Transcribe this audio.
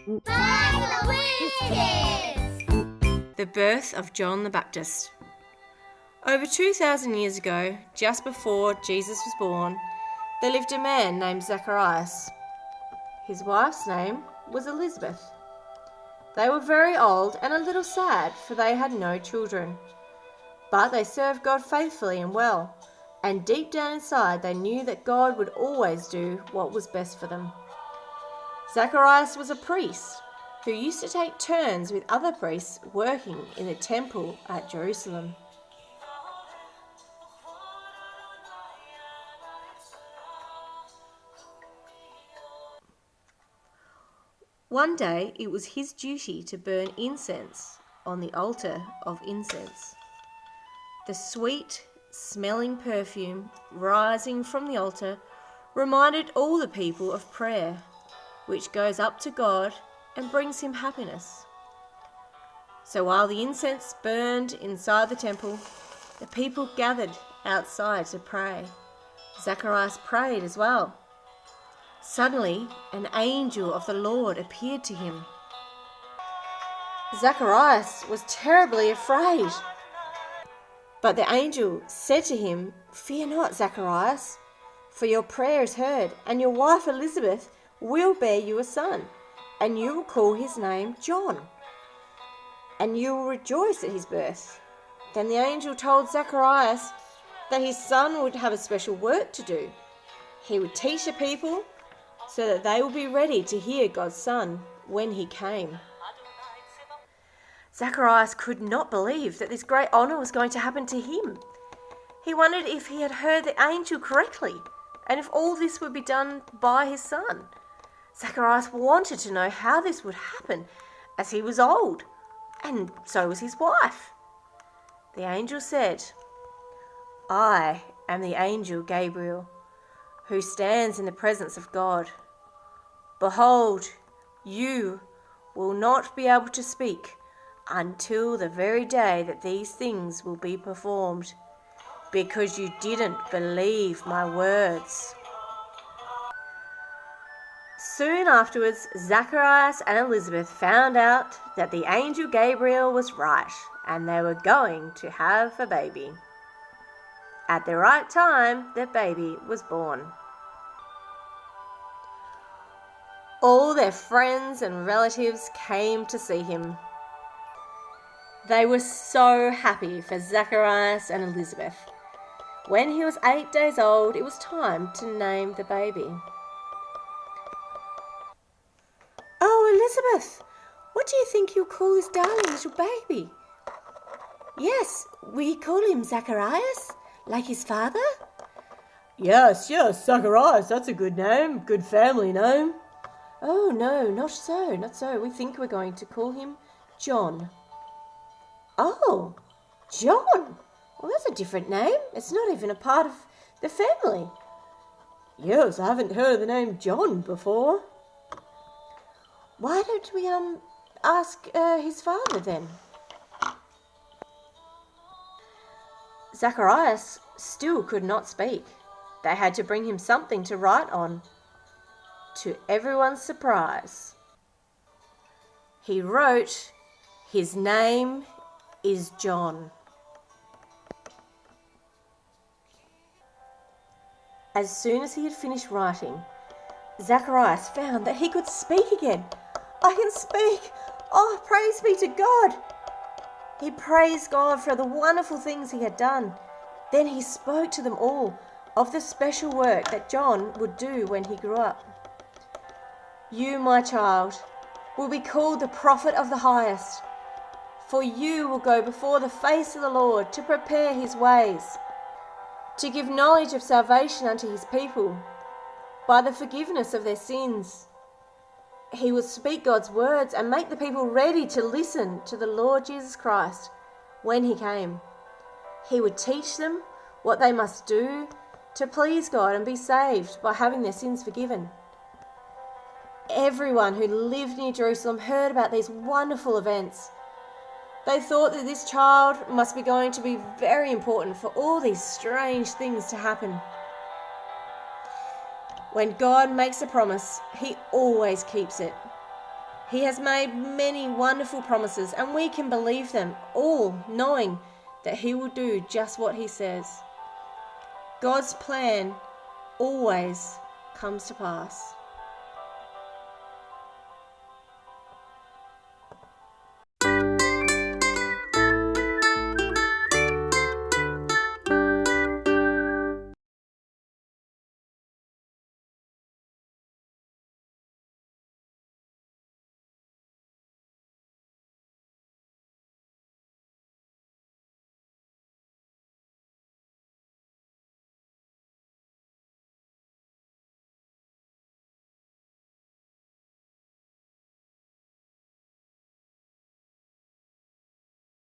The birth of John the Baptist. Over 2,000 years ago, just before Jesus was born, there lived a man named Zacharias. His wife's name was Elizabeth. They were very old and a little sad, for they had no children. But they served God faithfully and well, and deep down inside they knew that God would always do what was best for them. Zacharias was a priest who used to take turns with other priests working in the temple at Jerusalem. One day it was his duty to burn incense on the altar of incense. The sweet smelling perfume rising from the altar reminded all the people of prayer, which goes up to God and brings him happiness. So while the incense burned inside the temple, the people gathered outside to pray. Zacharias prayed as well. Suddenly, an angel of the Lord appeared to him. Zacharias was terribly afraid. But the angel said to him, "Fear not, Zacharias, for your prayer is heard, and your wife Elizabeth will bear you a son, and you will call his name John, and you will rejoice at his birth." Then the angel told Zacharias that his son would have a special work to do. He would teach the people so that they would be ready to hear God's Son when he came. Zacharias could not believe that this great honor was going to happen to him. He wondered if he had heard the angel correctly, and if all this would be done by his son. Zacharias wanted to know how this would happen, as he was old, and so was his wife. The angel said, "I am the angel Gabriel, who stands in the presence of God. Behold, you will not be able to speak until the very day that these things will be performed, because you didn't believe my words." Soon afterwards, Zacharias and Elizabeth found out that the angel Gabriel was right, and they were going to have a baby. At the right time, the baby was born. All their friends and relatives came to see him. They were so happy for Zacharias and Elizabeth. When he was 8 days old, it was time to name the baby. "Oh, Elizabeth, what do you think you'll call this darling little baby?" "Yes, we call him Zacharias, like his father." Yes, Zacharias, that's a good name, good family name." "Oh, no, not so. We think we're going to call him John." "Oh, John. Well, that's a different name. It's not even a part of the family." "Yes, I haven't heard of the name John before." "Why don't we ask his father then?" Zacharias still could not speak. They had to bring him something to write on. To everyone's surprise, he wrote, "His name is John." As soon as he had finished writing, Zacharias found that he could speak again. "I can speak! Oh, praise be to God!" He praised God for the wonderful things he had done. Then he spoke to them all of the special work that John would do when he grew up. "You, my child, will be called the prophet of the highest, for you will go before the face of the Lord to prepare his ways, to give knowledge of salvation unto his people, by the forgiveness of their sins. He will speak God's words and make the people ready to listen to the Lord Jesus Christ when he came. He would teach them what they must do to please God and be saved by having their sins forgiven." Everyone who lived near Jerusalem heard about these wonderful events. They thought that this child must be going to be very important for all these strange things to happen. When God makes a promise, he always keeps it. He has made many wonderful promises, and we can believe them all, knowing that He will do just what He says. God's plan always comes to pass.